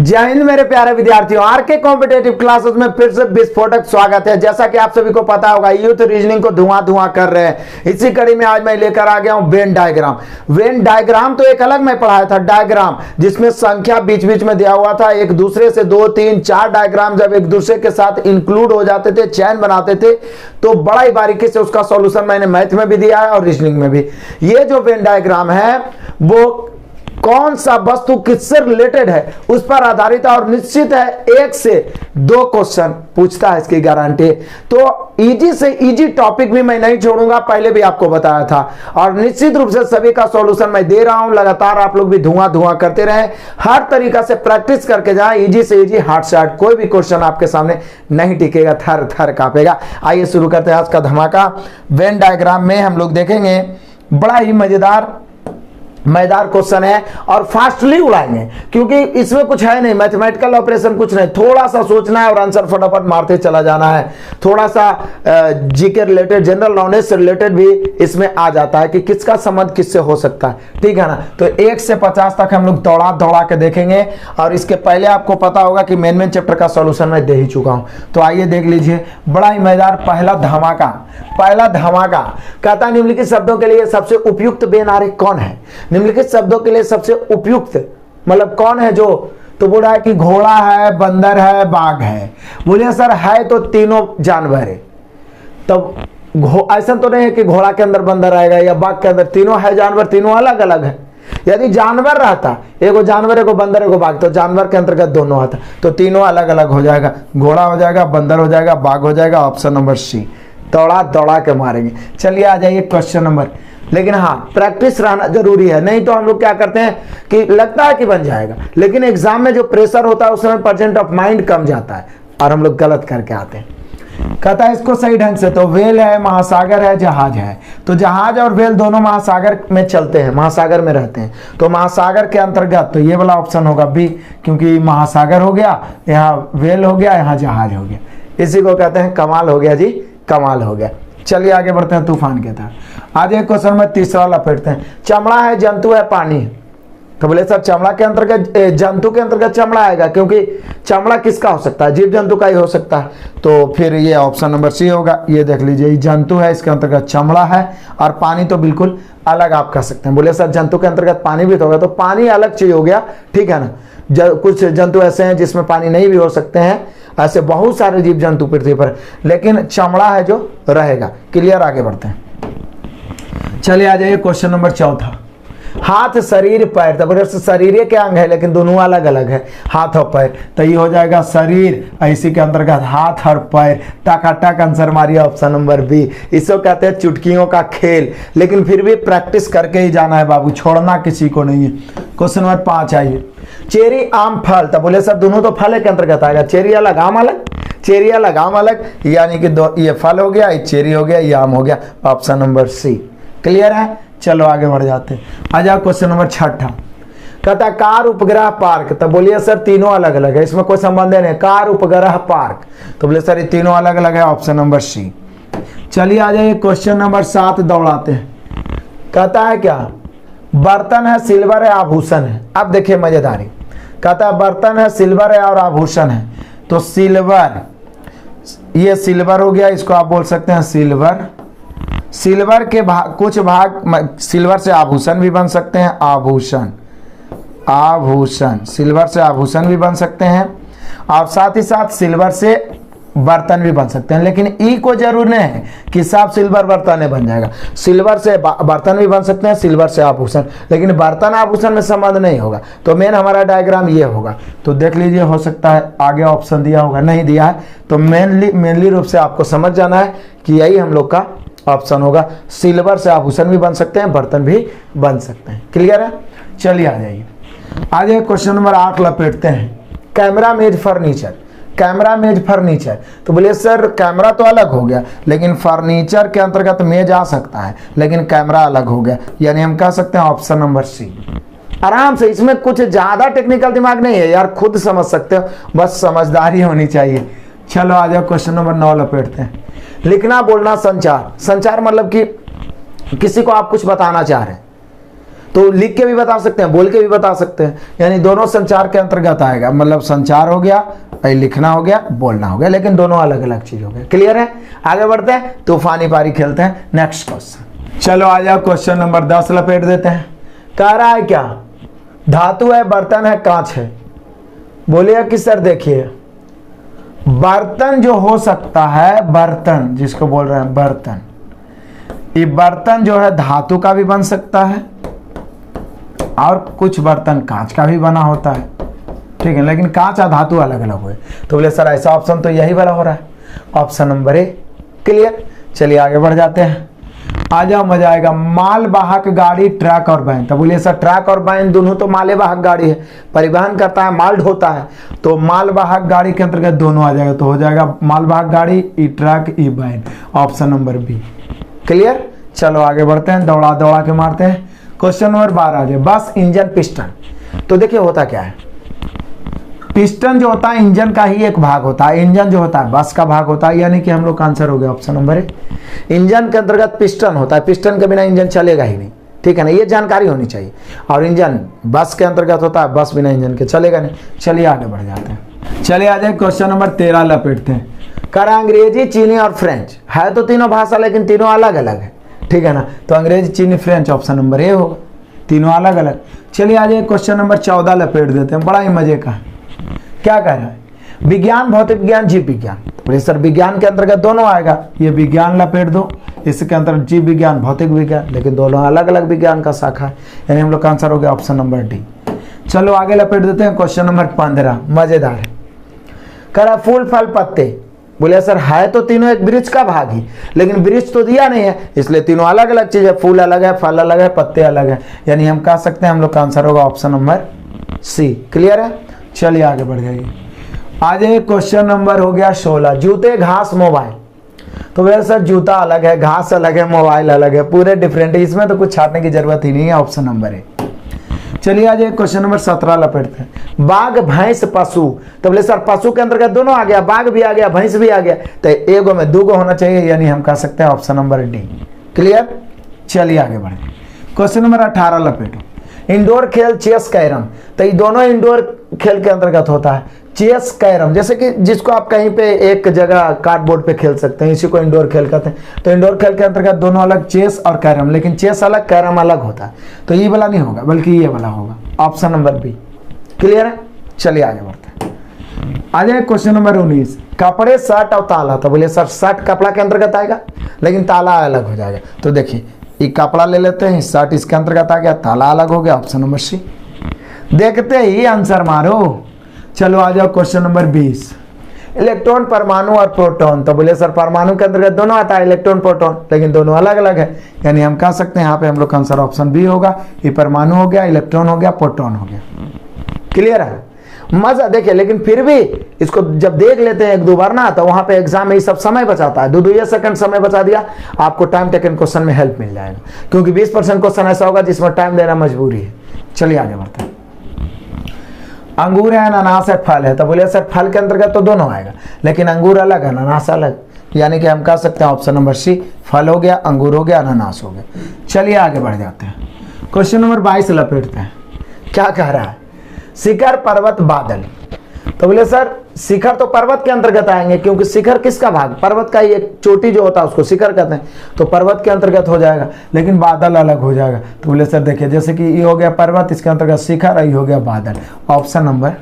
जय हिंद मेरे प्यारे विद्यार्थियों, आर के कॉम्पिटेटिव क्लासेस में फिर से विस्फोटक स्वागत है। जैसा कि आप सभी को पता होगा, यूथ रीजनिंग को धुआं कर रहे हैं। इसी कड़ी में आज मैं लेकर आ गया हूं वेन डायग्राम। वेन डायग्राम तो एक अलग मैं पढ़ाया था, डायग्राम जिसमें संख्या बीच बीच में दिया हुआ था, एक दूसरे से 2, 3, 4 डायग्राम जब एक दूसरे के साथ इंक्लूड हो जाते थे, चैन बनाते थे, तो बड़ा ही बारीकी से उसका सॉल्यूशन मैंने मैथ में भी दिया है और रीजनिंग में भी। ये जो वेन डायग्राम है वो कौन सा वस्तु किससे रिलेटेड है उस पर आधारित है और निश्चित है 1 से 2 क्वेश्चन पूछता है, इसकी गारंटी। तो इजी से इजी टॉपिक भी मैं नहीं छोड़ूंगा, पहले भी आपको बताया था, और निश्चित रूप से सभी का सॉल्यूशन मैं दे रहा हूं। लगातार आप लोग भी धुआं करते रहे, हर तरीका से प्रैक्टिस करके जाए, इजी से इजी, हार्ड से हार्ड, कोई भी क्वेश्चन आपके सामने नहीं टिकेगा, थर थर कांपेगा। आइए शुरू करते हैं आज का धमाका। वेन डायग्राम में हम लोग देखेंगे बड़ा ही मजेदार क्वेश्चन है और फास्टली उड़ाएंगे, क्योंकि इसमें कुछ है नहीं, मैथमेटिकल ऑपरेशन कुछ नहीं, थोड़ा सा सोचना है और आंसर फटाफट मारते चला जाना है। थोड़ा सा जीके रिलेटेड, जनरल नॉलेज से रिलेटेड भी इसमें आ जाता है कि किसका संबंध किससे हो सकता है, ठीक है ना। तो 1 से 50 तक हम लोग दौड़ा के देखेंगे, और इसके पहले आपको पता होगा कि मेन चैप्टर का सॉल्यूशन मैं दे ही चुका हूं। तो आइए देख लीजिए, बड़ा ही मजेदार पहला धमाका कहता है निम्नलिखित शब्दों के लिए सबसे उपयुक्त वेन आरेख कौन है। निम्नलिखित शब्दों के लिए सबसे उपयुक्त मतलब कौन है जो, तो बोल रहा है कि घोड़ा है, बंदर है, बाघ है। बोलिए सर है तो तीनों जानवर है, तब ऐसा तो नहीं है कि घोड़ा के अंदर बंदर आएगा या बाघ के अंदर, तीनों है जानवर, तीनों अलग अलग है। यदि जानवर रहता, एगो जानवर एगो बंदर एगो बाघ, तो जानवर के अंतर्गत दोनों आता, तो तीनों अलग अलग हो जाएगा, घोड़ा हो जाएगा, बंदर हो जाएगा, बाघ हो जाएगा। ऑप्शन नंबर सी, दौड़ा के मारेंगे। चलिए आ जाइए क्वेश्चन नंबर। लेकिन हाँ, प्रैक्टिस रहना जरूरी है, नहीं तो हम लोग क्या करते हैं कि लगता है कि बन जाएगा, लेकिन एग्जाम में जो प्रेशर होता है उस समय परसेंट ऑफ माइंड कम जाता है और हम लोग गलत करके आते हैं। कहता है इसको सही ढंग से, तो वेल है, महासागर है, जहाज है। तो जहाज और वेल दोनों महासागर में चलते हैं, महासागर में रहते हैं, तो महासागर के अंतर्गत तो ये वाला ऑप्शन होगा बी, क्योंकि महासागर हो गया, यहाँ वेल हो गया, यहाँ जहाज हो गया। इसी को कहते हैं कमाल हो गया जी, कमाल हो गया। चलिए आगे बढ़ते हैं तूफान के तहत। आज एक क्वेश्चन में तीसरा लपेटते हैं। चमड़ा है, जंतु है, पानी है। तो बोले सर चमड़ा के अंतर्गत, जंतु के अंतर्गत चमड़ा आएगा, क्योंकि चमड़ा किसका हो सकता है, जीव जंतु का ही हो सकता है। तो फिर ये ऑप्शन नंबर सी होगा। ये देख लीजिए, जंतु है, इसके अंतर्गत चमड़ा है, और पानी तो बिल्कुल अलग आप कह सकते हैं। बोले सर जंतु के अंतर्गत पानी भी तो होगा, तो पानी अलग चीज हो गया, ठीक है ना। कुछ जंतु ऐसे हैं जिसमें पानी नहीं भी हो सकते हैं, ऐसे बहुत सारे जीव जंतु पृथ्वी पर, लेकिन चमड़ा है जो रहेगा। क्लियर, आगे बढ़ते हैं। चलिए आ जाइए क्वेश्चन नंबर 4। हाथ, शरीर, पैर। तो शरीर के अंग है लेकिन दोनों अलग अलग है, हाथ और पैर, तो ये हो जाएगा शरीर, इसी के अंतर्गत हाथ और पैर। टक आंसर मारिए, ऑप्शन नंबर बी। इसको कहते हैं चुटकियों का खेल, लेकिन फिर भी प्रैक्टिस करके ही जाना है बाबू, छोड़ना किसी को नहीं है। क्वेश्चन नंबर 5 आइए। चेरी, आम, फल। तो बोले सर दोनों तो फल के अंतर्गत आएगा, चेरी अलग आम अलग, चेरी अलग आम अलग, यानी कि दो, ये फल हो गया, ये चेरी हो गया, ये आम हो गया। ऑप्शन नंबर सी। क्लियर है, चलो आगे बढ़ जाते हैं। आ जाओ क्वेश्चन नंबर 6। कहता कार, उपग्रह, पार्क। तो बोलिए सर तीनों अलग अलग है, इसमें कोई संबंध नहीं, कार, उपग्रह, पार्क। तो बोले सर ये तीनों अलग अलग है, ऑप्शन नंबर सी। चलिए आ जाइए क्वेश्चन नंबर 7 दौड़ाते हैं। कहता है क्या, बर्तन है, सिल्वर है, आभूषण है। अब देखिए मजेदारी, कहता है बर्तन है, सिल्वर है और आभूषण है। तो सिल्वर, ये सिल्वर हो गया, इसको आप बोल सकते हैं सिल्वर। सिल्वर के कुछ भाग, सिल्वर से आभूषण भी बन सकते हैं, आभूषण, सिल्वर से आभूषण भी बन सकते हैं, और साथ ही साथ सिल्वर से बर्तन भी बन सकते हैं। लेकिन ई को जरूर नहीं है कि सब सिल्वर बर्तन बन जाएगा, सिल्वर से बर्तन भी बन सकते हैं, सिल्वर से आभूषण, लेकिन बर्तन आभूषण में संबंध नहीं होगा। तो मेन हमारा डायग्राम ये होगा। तो देख लीजिए, हो सकता है आगे ऑप्शन दिया होगा, नहीं दिया है, तो मेनली रूप से आपको समझ जाना है कि यही हम लोग का ऑप्शन होगा। सिल्वर से आभूषण भी बन सकते हैं, बर्तन भी बन सकते हैं। क्लियर है, चलिए आ जाइए। आज क्वेश्चन नंबर 8 लपेटते हैं। कैमरा, मेज, फर्नीचर। कैमरा, मेज, फर्नीचर। तो बोलिए सर कैमरा तो अलग हो गया, लेकिन फर्नीचर के अंतर्गत मेज आ सकता है, लेकिन कैमरा अलग हो गया, यानी हम कह सकते हैं ऑप्शन नंबर सी। आराम से, इसमें कुछ ज्यादा टेक्निकल दिमाग नहीं है यार, खुद समझ सकते हो, बस समझदारी होनी चाहिए। चलो आ जाओ क्वेश्चन नंबर 9 लपेटते हैं। लिखना, बोलना, संचार। संचार मतलब कि किसी को आप कुछ बताना चाह रहे हैं, तो लिख के भी बता सकते हैं, बोल के भी बता सकते हैं, यानी दोनों संचार के अंतर्गत आएगा। मतलब संचार हो गया, लिखना हो गया, बोलना हो गया, लेकिन दोनों अलग अलग चीज हो गया। क्लियर है? आगे बढ़ते हैं, तूफानी पारी खेलते हैं। नेक्स्ट क्वेश्चन, चलो आ जाओ, क्वेश्चन नंबर 10 लपेट देते हैं। कह रहा है क्या? धातु है, बर्तन है, कांच है। बोलिए कि सर देखिए, बर्तन जो हो सकता है, बर्तन जिसको बोल रहे हैं बर्तन, ये बर्तन जो है धातु का भी बन सकता है और कुछ बर्तन कांच का भी बना होता है, ठीक है, लेकिन कांच और धातु अलग अलग हुए। तो बोले सर ऐसा ऑप्शन तो यही वाला हो रहा है, ऑप्शन नंबर ए। क्लियर? चलिए आगे बढ़ जाते हैं, आ जाओ, मजा आएगा। माल वाहक गाड़ी, ट्रक और वैन। तो बोलिए सर ट्रक और वैन दोनों तो माल वाहक गाड़ी है, परिवहन करता है, माल ढोता है, तो माल वाहक गाड़ी के अंतर्गत दोनों आ जाएगा। तो हो जाएगा माल वाहक गाड़ी, E truck, E van, option number B. Clear? चलो आगे बढ़ते हैं, दौड़ा दौड़ा के मारते हैं। क्वेश्चन नंबर 12 आ जाए, बस, इंजन, पिस्टन। तो देखिए होता क्या है, पिस्टन जो होता है इंजन का ही एक भाग होता है, इंजन जो होता है बस का भाग होता है, यानी कि हम लोग का आंसर हो गया ऑप्शन नंबर ए। इंजन के अंतर्गत पिस्टन होता है, पिस्टन के बिना इंजन चलेगा ही नहीं, ठीक है ना, ये जानकारी होनी चाहिए। और इंजन बस के अंतर्गत होता है, बस बिना इंजन के चलेगा नहीं। चलिए आगे बढ़ जाते हैं, चलिए आ जाए, क्वेश्चन नंबर 13 लपेटते हैं। करा अंग्रेजी, चीनी और फ्रेंच है, तो तीनों भाषा लेकिन तीनों अलग अलग है, ठीक है ना, तो अंग्रेजी, चीनी, फ्रेंच, ऑप्शन नंबर ए होगा, तीनों अलग अलग। चलिए आ जाए, क्वेश्चन नंबर 14 लपेट देते हैं, बड़ा ही मजे का। क्या कह रहा है? विज्ञान, भौतिक विज्ञान, जीव विज्ञान। तो बोले सर विज्ञान के अंतर्गत दोनों आएगा, ये विज्ञान लपेट दो, इसके अंतर्गत जीव विज्ञान, भौतिक विज्ञान, लेकिन दोनों अलग अलग विज्ञान का शाखा है, यानी हम लोग का आंसर हो गया ऑप्शन नंबर डी। चलो आगे लपेट देते हैं, क्वेश्चन नंबर 15 मजेदार है। कह रहा फूल, फल, पत्ते। बोले सर है तो तीनों एक वृक्ष का भाग ही, लेकिन वृक्ष तो दिया नहीं है, इसलिए तीनों अलग अलग चीज है, फूल अलग है, फल अलग है, पत्ते अलग है, यानी हम कह सकते हैं हम लोग का आंसर होगा ऑप्शन नंबर सी। क्लियर है? चलिए आगे बढ़ जाइए, आ जाइए, क्वेश्चन नंबर हो गया 16, जूते, घास, मोबाइल। तो वैसे सर जूता अलग है, घास अलग है, मोबाइल अलग है, पूरे डिफरेंट है, इसमें तो कुछ छाटने की जरूरत ही नहीं है, ऑप्शन नंबर ए। चलिए आ जाइए, क्वेश्चन नंबर 17 लपेटते हैं। बाघ, भैंस, पशु। तो बोले सर पशु के अंतर्गत दोनों आ गया, बाघ भी आ गया, भैंस भी आ गया, तो एगो में दूगो होना चाहिए, यानी हम कह सकते हैं ऑप्शन नंबर डी। क्लियर? चलिए आगे बढ़े, क्वेश्चन नंबर 18 लपेटो। इंडोर खेल, चेस, कैरम। तो ये दोनों इंडोर खेल के अंतर्गत होता है, चेस, कैरम, जैसे कि जिसको आप कहीं पे एक जगह कार्डबोर्ड पे खेल सकते हैं, इसी को इंडोर खेल कहते हैं। तो इंडोर खेल के अंतर्गत दोनों अलग, चेस और कैरम, लेकिन चेस अलग, कैरम अलग होता है, तो ये वाला नहीं होगा, बल्कि ये वाला होगा, ऑप्शन नंबर बी। क्लियर है? चलिए आगे बढ़ते हैं, आ जाए क्वेश्चन नंबर 19, कपड़े, शर्ट और ताला। तो बोलिए सर शर्ट कपड़ा के अंतर्गत आएगा, लेकिन ताला अलग हो जाएगा। तो देखिए ये कपड़ा ले लेते हैं, शर्ट इसके अंतर्गत आ गया, ताला अलग हो गया, ऑप्शन नंबर सी। देखते ही आंसर मारो। चलो आ जाओ, क्वेश्चन नंबर 20, इलेक्ट्रॉन, परमाणु और प्रोटॉन। तो बोले सर परमाणु के अंतर्गत दोनों आता है, इलेक्ट्रॉन, प्रोटॉन, लेकिन दोनों अलग अलग है, यानी हम कह सकते हैं यहाँ पे हम लोग का आंसर ऑप्शन बी होगा। ये परमाणु हो गया, इलेक्ट्रॉन हो गया, प्रोटॉन हो गया। क्लियर है? मजा देखिए, लेकिन फिर भी इसको जब देख लेते हैं एक दो बार ना, तो वहां पे एग्जाम में ये सब समय बचाता है, दो सेकंड समय बचा दिया, आपको टाइम टेकन क्वेश्चन में हेल्प मिल जाएगा, क्योंकि 20% क्वेश्चन ऐसा होगा जिसमें टाइम देना मजबूरी है। चलिए आगे बढ़ते हैं, अंगूर है, अनानास है, फल है। तो बोले सर फल के अंतर्गत तो दोनों आएगा, लेकिन अंगूर अलग, अनानास अलग, यानी कि हम कह सकते हैं ऑप्शन नंबर सी, फल हो गया, अंगूर हो गया, अनानास हो गया। चलिए आगे बढ़ जाते हैं, क्वेश्चन नंबर 22 लपेटते हैं। क्या कह रहा है? शिखर, पर्वत, बादल। तो बोले सर शिखर तो पर्वत के अंतर्गत आएंगे, क्योंकि शिखर किसका भाग, पर्वत का ही एक चोटी जो होता है उसको शिखर कहते हैं, तो पर्वत के अंतर्गत हो जाएगा, लेकिन बादल अलग हो जाएगा। तो बोले सर देखिए, जैसे कि ये हो गया पर्वत, इसके अंतर्गत शिखर, ये हो गया बादल, ऑप्शन नंबर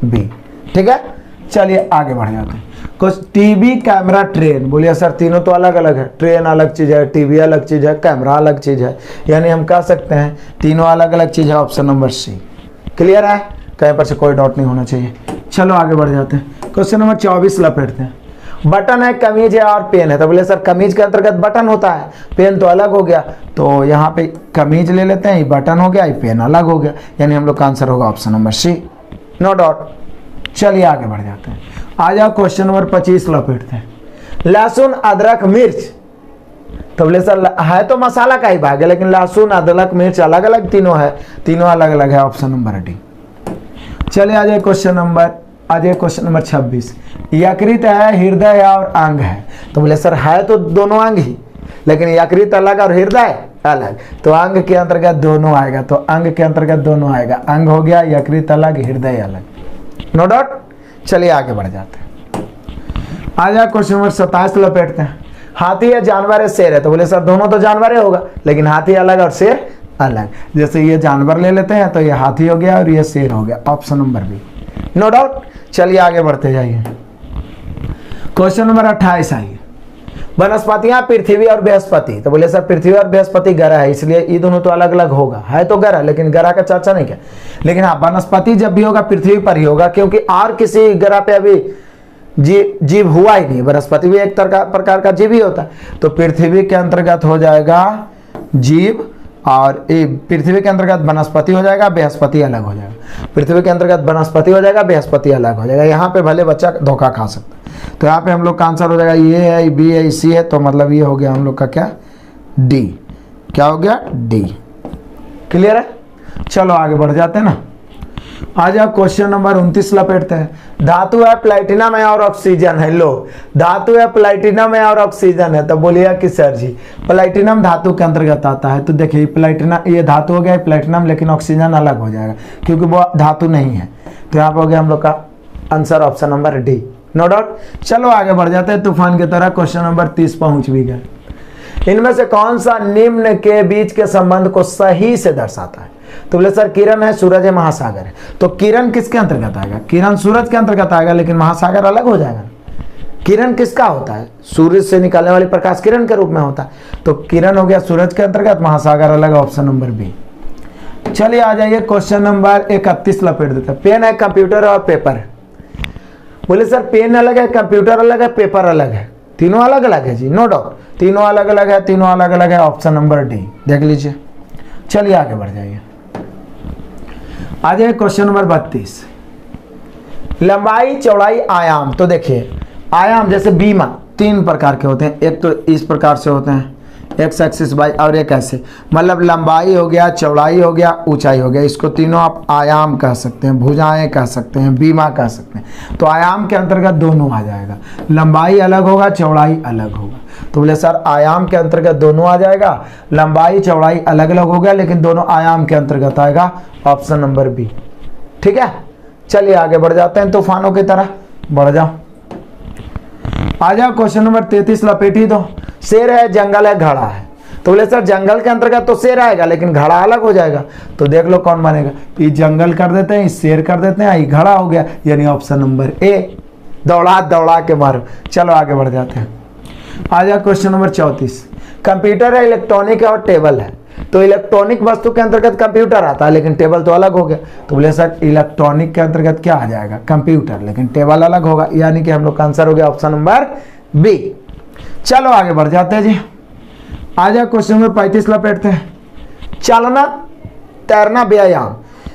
बी। ठीक है? चलिए आगे बढ़ जाते हैं, कुछ टीवी, कैमरा, ट्रेन। बोलिए सर तीनों तो अलग अलग है, ट्रेन अलग चीज है, टीवी अलग चीज है, कैमरा अलग चीज है, यानी हम कह सकते हैं तीनों अलग अलग चीज है, ऑप्शन नंबर सी। क्लियर है? कहीं पर से कोई डाउट नहीं होना चाहिए। चलो आगे बढ़ जाते हैं, क्वेश्चन नंबर 24 लपेटते हैं। बटन है, कमीज है और पेन है। तो बोले सर कमीज के अंतर्गत बटन होता है, पेन तो अलग हो गया, तो यहाँ पे कमीज ले लेते हैं, ये बटन हो गया, ये पेन अलग हो गया, यानी हम लोग का आंसर होगा option number C, no doubt. चलिए आगे बढ़ जाते हैं, आ जाओ क्वेश्चन नंबर 25 लपेटते हैं। लहसुन, अदरक, मिर्च। तो बोले सर है तो मसाला का ही भाग है, लेकिन लहसुन, अदरक, मिर्च अलग अलग तीनों है, तीनों अलग अलग है, ऑप्शन नंबर डी। चलिए आ जाए क्वेश्चन नंबर 26, यकृत है, हृदय है और अंग है। तो बोले सर है तो दोनों अंग ही, लेकिन यकृत अलग और हृदय अलग, तो अंग के अंतर्गत दोनों आएगा, तो अंग के अंतर्गत दोनों आएगा, अंग हो गया, यकृत अलग, हृदय अलग, नो डाउट। चलिए आगे बढ़ जाते हैं। आ जाए क्वेश्चन नंबर 27 लपेटते हैं। हाथी है, जानवर है, शेर है, तो बोले सर दोनों तो जानवर ही होगा, लेकिन हाथी अलग और शेर अलग। जैसे ये जानवर ले लेते हैं तो ये हाथी हो गया और ये शेर हो गया, option number B, no doubt. चलिए आगे बढ़ते जाइए। क्वेश्चन नंबर 28 आइए। वनस्पतियां पृथ्वी और बृहस्पति, तो बोले सर पृथ्वी और बृहस्पति ग्रह है, इसलिए ये दोनों तो अलग अलग होगा, है तो ग्रह लेकिन ग्रह का चर्चा नहीं किया। लेकिन हाँ, वनस्पति जब भी होगा पृथ्वी पर ही होगा, क्योंकि और किसी ग्रह पे अभी जीव हुआ ही नहीं। वनस्पति भी एक प्रकार का जीव ही होता है, तो पृथ्वी के अंतर्गत हो जाएगा जीव, और पृथ्वी के अंतर्गत वनस्पति हो जाएगा, बृहस्पति अलग हो जाएगा। पृथ्वी के अंतर्गत वनस्पति हो जाएगा, बृहस्पति अलग हो जाएगा। यहाँ पे भले बच्चा धोखा खा सकता है, तो यहाँ पे हम लोग का आंसर हो जाएगा ये है, बी है, सी है, तो मतलब ये हो गया हम लोग का क्या, डी। क्या हो गया, डी। क्लियर है। चलो आगे बढ़ जाते हैं ना। आ जाओ क्वेश्चन नंबर 29 लपेटते हैं। धातु है, प्लेटिनम है और ऑक्सीजन है। लो, धातु है, प्लेटिनम है और ऑक्सीजन है, तो बोलिए कि सर जी प्लेटिनम धातु के अंतर्गत आता है, तो देखिए प्लेटिनम ये धातु हो गया प्लेटिनम, लेकिन ऑक्सीजन अलग हो जाएगा क्योंकि वो धातु नहीं है, तो यहाँ पे हो गया हम लोग का answer option number D, no doubt. चलो आगे बढ़ जाते हैं। तूफान की तरह क्वेश्चन नंबर 30 पहुंच भी गए। इनमें से कौन सा निम्न के बीच के संबंध को सही से दर्शाता है, तो बोले सर किरण है, सूरज है, महासागर है, तो किरण किसके अंतर्गत आएगा, किरण सूरज के अंतर्गत आएगा, लेकिन महासागर अलग हो जाएगा। किरण किसका होता है, सूरज से निकलने वाली प्रकाश किरण के रूप में होता है, तो किरण हो गया सूरज के अंतर्गत, महासागर अलग, ऑप्शन नंबर बी। चलिए आ जाइए क्वेश्चन नंबर 31 लपेट देते हैं। पेन है, कंप्यूटर और पेपर है। बोले सर पेन अलग है, कंप्यूटर अलग है, पेपर अलग है, तीनों अलग अलग है जी, नो डाउट, तीनों अलग अलग है, तीनों अलग अलग है, ऑप्शन नंबर डी देख लीजिए। चलिए आगे बढ़ जाइए। आ जाए क्वेश्चन नंबर 32। लंबाई, चौड़ाई, आयाम, तो देखिए आयाम जैसे बीमा 3 प्रकार के होते हैं, एक तो इस प्रकार से होते हैं एक्स एक्सिस वाई, और एक ऐसे, मतलब लंबाई हो गया, चौड़ाई हो गया, ऊंचाई हो गया, इसको तीनों आप आयाम कह सकते हैं, भुजाएं कह सकते हैं, बीमा कह सकते हैं। तो आयाम के अंतर्गत दोनों आ जाएगा, लंबाई अलग होगा, चौड़ाई अलग होगा, तो बोले सर आयाम के अंतर्गत दोनों आ जाएगा, लंबाई चौड़ाई अलग अलग हो गया, लेकिन दोनों आयाम के अंतर्गत आएगा, ऑप्शन नंबर बी। ठीक है, चलिए आगे बढ़ जाते हैं। तूफानों की तरह बढ़ जाओ। आ जाओ क्वेश्चन नंबर 33 लपेटी दो। शेर है, जंगल है, घड़ा है, तो बोले सर जंगल के अंतर्गत तो शेर आएगा, लेकिन घड़ा अलग हो जाएगा, तो देख लो कौन बनेगा। ये जंगल कर देते हैं, शेर कर देते हैं, ये घड़ा हो गया, यानी ऑप्शन नंबर ए, दौड़ा दौड़ा के मारो। चलो आगे बढ़ जाते हैं। आ जाओ क्वेश्चन नंबर 34। कंप्यूटर है, इलेक्ट्रॉनिक है और टेबल है, तो इलेक्ट्रॉनिक वस्तु के अंतर्गत कंप्यूटर आता है, लेकिन टेबल तो अलग हो गया, तो बोले सर इलेक्ट्रॉनिक के अंतर्गत क्या आ जाएगा, कंप्यूटर, लेकिन टेबल अलग होगा, यानी कि हम लोग का आंसर हो गया ऑप्शन नंबर बी। चलो आगे बढ़ जाते हैं जी। आ जाए क्वेश्चन नंबर 35 लपेटते हैं। चलना, तैरना, व्यायाम,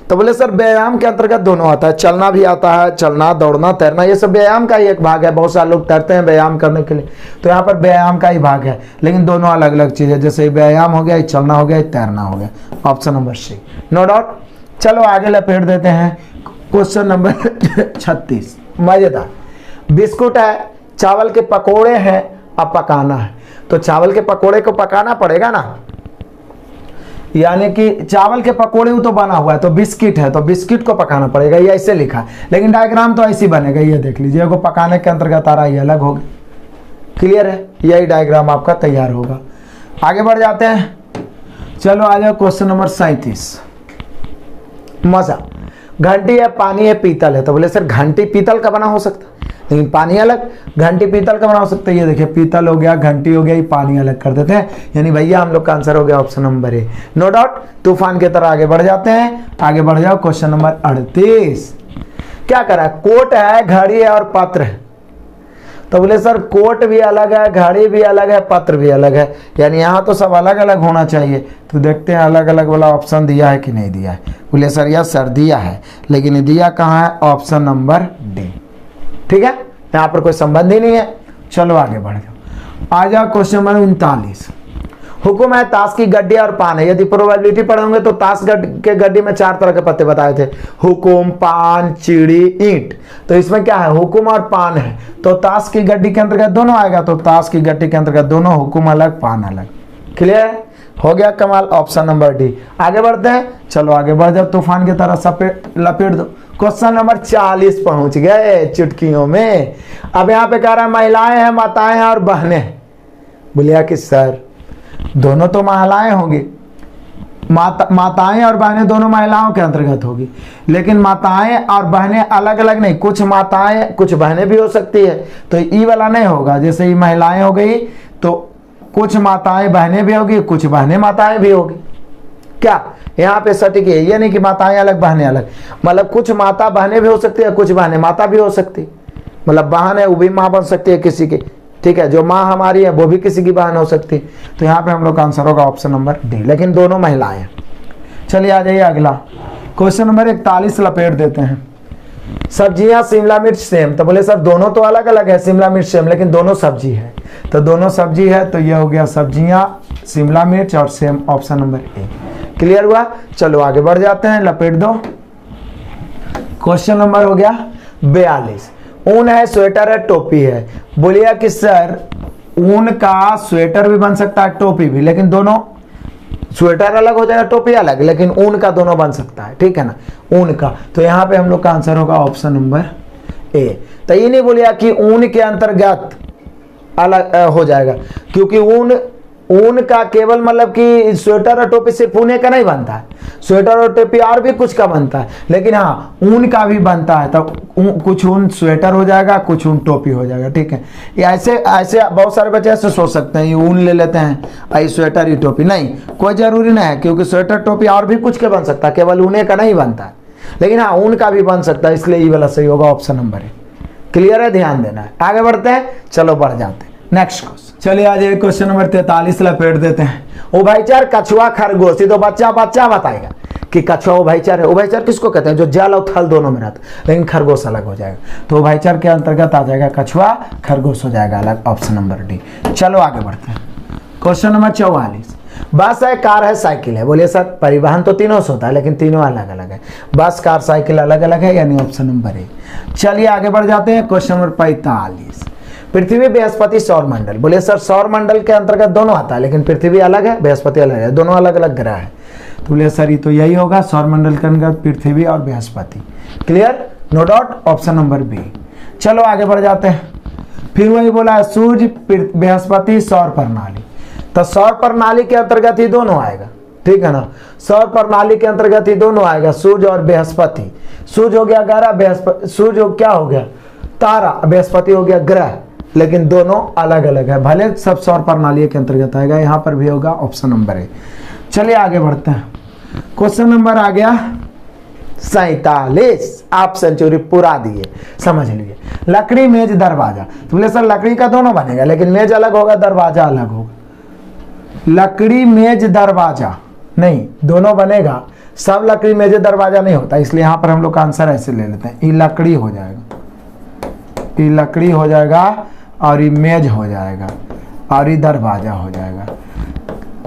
तो बोले सर व्यायाम के अंतर्गत दोनों आता है, चलना भी आता है, चलना, दौड़ना, तैरना, ये सब व्यायाम का ही एक भाग है। बहुत सारे लोग तैरते हैं व्यायाम करने के लिए, तो यहाँ पर व्यायाम का ही भाग है, लेकिन दोनों अलग अलग चीज़ है, जैसे व्यायाम हो गया, चलना हो गया, तैरना हो गया, option number C, no doubt. चलो आगे लपेट देते हैं क्वेश्चन नंबर 36। मजेदार, बिस्कुट है, चावल के पकौड़े हैं, अब पकाना है, तो चावल के पकौड़े को पकाना पड़ेगा ना, यानी कि चावल के पकोड़े तो बना हुआ है, तो बिस्किट है, तो बिस्किट को पकाना पड़ेगा, ये ऐसे लिखा है, लेकिन डायग्राम तो ऐसी बनेगा, ये देख लीजिए, वो पकाने के अंतर्गत आ रहा है, ये अलग होगा। क्लियर है, यही डायग्राम आपका तैयार होगा। आगे बढ़ जाते हैं। चलो आ जाओ क्वेश्चन नंबर 37। मजा, घंटी है, पानी है, पीतल है, तो बोले सर घंटी पीतल का बना हो सकता है, लेकिन पानी अलग, घंटी पीतल का बना हो सकता है, ये देखिए पीतल हो गया, घंटी हो गया, ये पानी अलग कर देते हैं, यानी भैया हम लोग का आंसर हो गया option number A, no doubt. तूफान की तरह आगे बढ़ जाते हैं। आगे बढ़ जाओ क्वेश्चन नंबर 38। क्या करा, कोट है, घड़ी है और पत्र है, तो बोले सर कोट भी अलग है, घड़ी भी अलग है, पत्र भी अलग है, यानी यहाँ तो सब अलग अलग होना चाहिए, तो देखते हैं अलग अलग वाला ऑप्शन दिया है कि नहीं दिया है। बोले सर यह सर दिया है, लेकिन दिया कहाँ है, ऑप्शन नंबर डी। ठीक है, यहाँ पर कोई संबंध ही नहीं है। चलो आगे बढ़ जाओ। आ जाओ क्वेश्चन नंबर 39। हुकुम है ताश की गड्डी और पान है। यदि प्रोबेबिलिटी पढ़ोगे तो ताश के गड्डी में 4 तरह के पत्ते बताए थे, हुकुम, पान, चिड़ी, ईंट। तो इसमें क्या है, हुकुम और पान है, तो ताश की गड्डी के अंतर्गत दोनों आएगा। तो ताश की गड्डी के अंतर्गत दोनों, हुकुम अलग, पान अलग। क्लियर हो गया, कमाल। Option number D. आगे बढ़ते हैं, चलो आगे बढ़ जाओ, तूफान की तरह लपेट दो। क्वेश्चन नंबर 40 पहुंच गए चुटकियों में। अब यहाँ पे कह रहा है महिलाएं हैं, माताएं हैं और बहनें हैं। बोलिए कि सर दोनों तो महिलाएं होंगी, माताएं और बहनें दोनों महिलाओं के अंतर्गत होगी, लेकिन माताएं और बहनें अलग अलग नहीं, कुछ माताएं कुछ बहनें भी हो सकती है, तो ई वाला नहीं होगा। जैसे ये महिलाएं हो गई तो कुछ माताएं बहनें भी होगी, कुछ बहनें माताएं भी होगी। क्या यहाँ पे सटीक है, ये नहीं कि माताएं अलग बहनें अलग, मतलब कुछ माता बहनें भी हो सकती है, कुछ बहनें माता भी हो सकती, मतलब बहन है वो भी माँ बन सकती है किसी की, ठीक है। जो माँ हमारी है वो भी किसी की बहन हो सकती। तो यहाँ पे हम लोग का आंसर होगा ऑप्शन नंबर डी, लेकिन दोनों महिलाएं हैं। चलिए आ जाइए अगला क्वेश्चन नंबर 41 लपेट देते हैं। सब्जियां शिमला मिर्च सेम, तो बोले सर दोनों तो अलग अलग है, शिमला मिर्च सेम, लेकिन दोनों सब्जी है। तो दोनों सब्जी है तो ये हो गया सब्जियां शिमला मिर्च और सेम, ऑप्शन नंबर ए। क्लियर हुआ, चलो आगे बढ़ जाते हैं, लपेट दो। क्वेश्चन नंबर हो गया 42। ऊन है, स्वेटर है, टोपी है। बोलिए कि सर ऊन का स्वेटर भी बन सकता है, टोपी भी, लेकिन दोनों, स्वेटर अलग हो जाएगा, टोपी अलग, लेकिन ऊन का दोनों बन सकता है, ठीक है ना, ऊन का। तो यहाँ पे हम लोग का आंसर होगा ऑप्शन नंबर ए। तो ये नहीं बोलिए कि ऊन के अंतर्गत अलग हो जाएगा, क्योंकि ऊन का केवल मतलब कि स्वेटर और टोपी सिर्फ ऊन का नहीं बनता है, स्वेटर और टोपी और भी कुछ का बनता है, लेकिन हाँ ऊन का भी बनता है। तो कुछ ऊन स्वेटर हो जाएगा, कुछ ऊन टोपी हो जाएगा, ठीक है। ये ऐसे बहुत सारे बच्चे ऐसे सोच सकते हैं, ये ऊन ले लेते हैं, ये स्वेटर ये टोपी, नहीं, कोई जरूरी नहीं है, क्योंकि स्वेटर टोपी और भी कुछ के बन सकता है, केवल ऊन का नहीं बनता है, लेकिन हाँ ऊन का भी बन सकता है, इसलिए ये वाला सही होगा, ऑप्शन नंबर ए। क्लियर है, ध्यान देना है। आगे बढ़ते हैं, चलो बढ़ जाते हैं नेक्स्ट क्वेश्चन। चलिए आज क्वेश्चन नंबर 43 लपेट देते हैं। उभयचर, कछुआ, खरगोश। तो बच्चा बताएगा कि कछुआ उभयचर है। उभयचर किसको कहते हैं, जो जल और थल दोनों में रहता है, लेकिन खरगोश अलग हो जाएगा। तो उभयचर के अंतर्गत आ जाएगा कछुआ, खरगोश हो जाएगा अलग, ऑप्शन नंबर डी। चलो आगे बढ़ते हैं। Question number 44। बस है, कार है, साइकिल है। बोलिए सर परिवहन तो तीनों से होता है, लेकिन तीनों अलग अलग है, बस कार साइकिल अलग अलग है, यानी ऑप्शन नंबर ए। चलिए आगे बढ़ जाते हैं। Question number 45। पृथ्वी, बृहस्पति, सौर मंडल। बोलिए सर सौर मंडल के अंतर्गत दोनों आता है, लेकिन पृथ्वी अलग है, बृहस्पति अलग है, दोनों अलग अलग ग्रह है। तो बोलिए सर ये तो यही होगा, सौर मंडल के अंतर्गत पृथ्वी और बृहस्पति। Clear, no doubt, option number B. चलो आगे बढ़ जाते हैं। फिर वही बोला है सूर्य, बृहस्पति, सौर प्रणाली। तो सौर प्रणाली के अंतर्गत ही दोनों आएगा, ठीक है ना, सौर प्रणाली के अंतर्गत ही दोनों आएगा, सूर्य और बृहस्पति। सूर्य हो गया ग्रह, बृहस्पति, सूर्य क्या हो गया तारा, बृहस्पति हो गया ग्रह, लेकिन दोनों अलग अलग है, भले सब सौर प्रणाली के अंतर्गत आएगा। यहाँ पर भी होगा ऑप्शन नंबर ए। चलिए आगे बढ़ते हैं। क्वेश्चन नंबर आ गया 47। आप सेंचुरी पूरा दिए, समझ लिए। लकड़ी, मेज, दरवाजा। तो बोले सर लकड़ी का दोनों बनेगा, लेकिन मेज अलग होगा, दरवाजा अलग होगा। लकड़ी, मेज, दरवाजा नहीं, दोनों बनेगा। सब लकड़ी, मेज, दरवाजा नहीं होता, इसलिए यहाँ पर हम लोग का आंसर ऐसे ले लेते हैं, ये लकड़ी हो जाएगा, ये लकड़ी हो जाएगा, और ये मेज हो जाएगा, और ये दरवाजा हो जाएगा।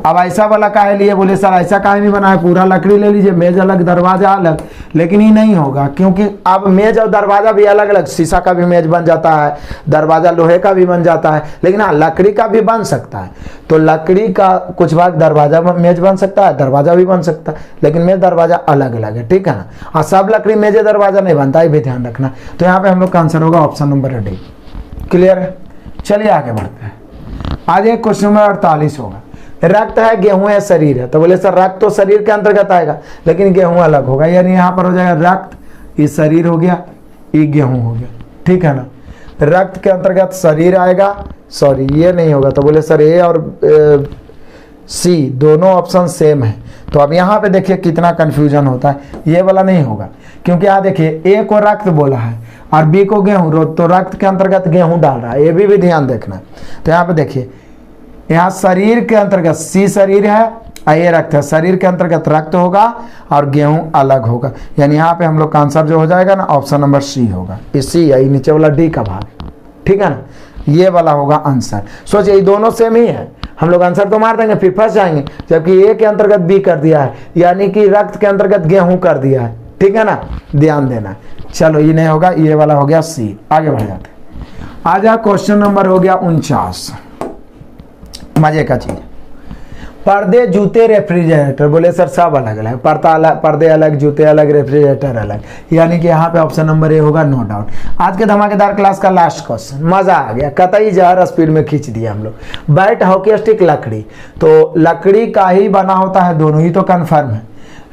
अब ऐसा वाला काहे लिए, बोले सर ऐसा काहे नहीं बना है, पूरा लकड़ी ले लीजिए, मेज अलग दरवाजा अलग, लेकिन ये नहीं होगा, क्योंकि अब मेज और दरवाजा भी अलग अलग, शीशा का भी मेज बन जाता है, दरवाजा लोहे का भी बन जाता है, लेकिन हाँ लकड़ी का भी बन सकता है। तो लकड़ी का कुछ भाग दरवाजा मेज बन सकता है, दरवाजा भी बन सकता है, लेकिन मेज दरवाजा अलग अलग है, ठीक है ना। और सब लकड़ी मेज दरवाजा नहीं बनता, ये भी ध्यान रखना। तो यहाँ पे हम लोग का आंसर होगा ऑप्शन नंबर डी। क्लियर है, चलिए आगे बढ़ते हैं। आज एक क्वेश्चन नंबर 48 होगा। रक्त है, गेहूं है, शरीर है। तो बोले सर रक्त तो शरीर के अंतर्गत आएगा, लेकिन गेहूं अलग होगा, यानी यहाँ पर हो जाएगा रक्त, ये शरीर हो गया, ये गेहूं हो गया, ठीक है ना। रक्त के अंतर्गत शरीर आएगा, सॉरी ये नहीं होगा। तो बोले सर ए और सी दोनों ऑप्शन सेम है। तो अब यहाँ पे देखिए कितना कंफ्यूजन होता है, ये वाला नहीं होगा, क्योंकि यहाँ देखिए ए को रक्त बोला है और बी को गेहूं, तो रक्त के अंतर्गत गेहूं डाल रहा है, ये भी ध्यान देखना। तो यहाँ पे देखिए, यहाँ शरीर के अंतर्गत सी शरीर है, ये रक्त है, शरीर के अंतर्गत रक्त होगा और गेहूं अलग होगा, यानी यहाँ पे हम लोग का आंसर जो हो जाएगा ना ऑप्शन नंबर सी होगा। सी है, नीचे वाला डी का भाग, ठीक है ना, ये वाला होगा आंसर। सोचिए ये दोनों सेम ही है, हम लोग आंसर तो मार देंगे, फिर फंस जाएंगे, जबकि ए के अंतर्गत बी कर दिया है, यानी कि रक्त के अंतर्गत गेहूं कर दिया है। ठीक है ना, ध्यान देना। चलो ये नहीं होगा, ये वाला हो गया सी। आगे बढ़ जाते हैं। आज क्वेश्चन नंबर हो गया 49, मजे का चीज। पर्दे, जूते, रेफ्रिजरेटर। बोले सर सब अलग अलग, पर्दे अलग, जूते अलग, रेफ्रिजरेटर अलग, यानी कि यहाँ पे ऑप्शन नंबर ए होगा, नो डाउट। आज के धमाकेदार क्लास का लास्ट क्वेश्चन, मजा आ गया, कतई जहर स्पीड में खींच दिया हम लोग। बैट, हॉकी स्टिक, लकड़ी। तो लकड़ी का ही बना होता है दोनों, ही तो कन्फर्म है,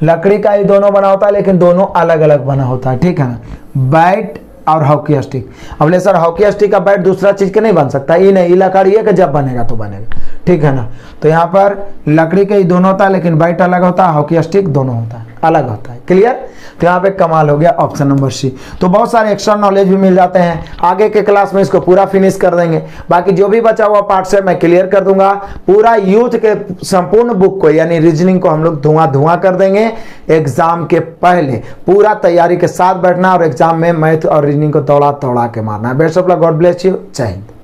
लकड़ी का ही दोनों बना होता है, लेकिन दोनों अलग अलग बना होता है। ठीक है ना, बैट और हॉकी स्टिक। अब ले सर हॉकी स्टिक का बैट दूसरा चीज के नहीं बन सकता, ये नहीं, लकड़ी है कि जब बनेगा तो बनेगा। ठीक है ना, तो यहाँ पर लकड़ी के ही दोनों होता है, लेकिन बैट अलग होता है, हॉकी स्टिक दोनों होता है, अलग होता है। क्लियर? तो यहाँ पे कमाल हो गया, ऑप्शन नंबर सी। तो बहुत सारे एक्स्ट्रा नॉलेज भी मिल जाते हैं, आगे के क्लास में इसको पूरा फिनिश कर देंगे। बाकी जो भी बचा हुआ पार्ट से मैं क्लियर कर दूंगा। पूरा यूथ के संपूर्ण बुक को यानी रीजनिंग को हम लोग धुआं कर देंगे एग्जाम के पहले। पूरा तैयारी के साथ बैठना और एग्जाम में मैथ और रीजनिंग को तोड़ा के मारना है। Best of luck, God bless you, जय हिंद।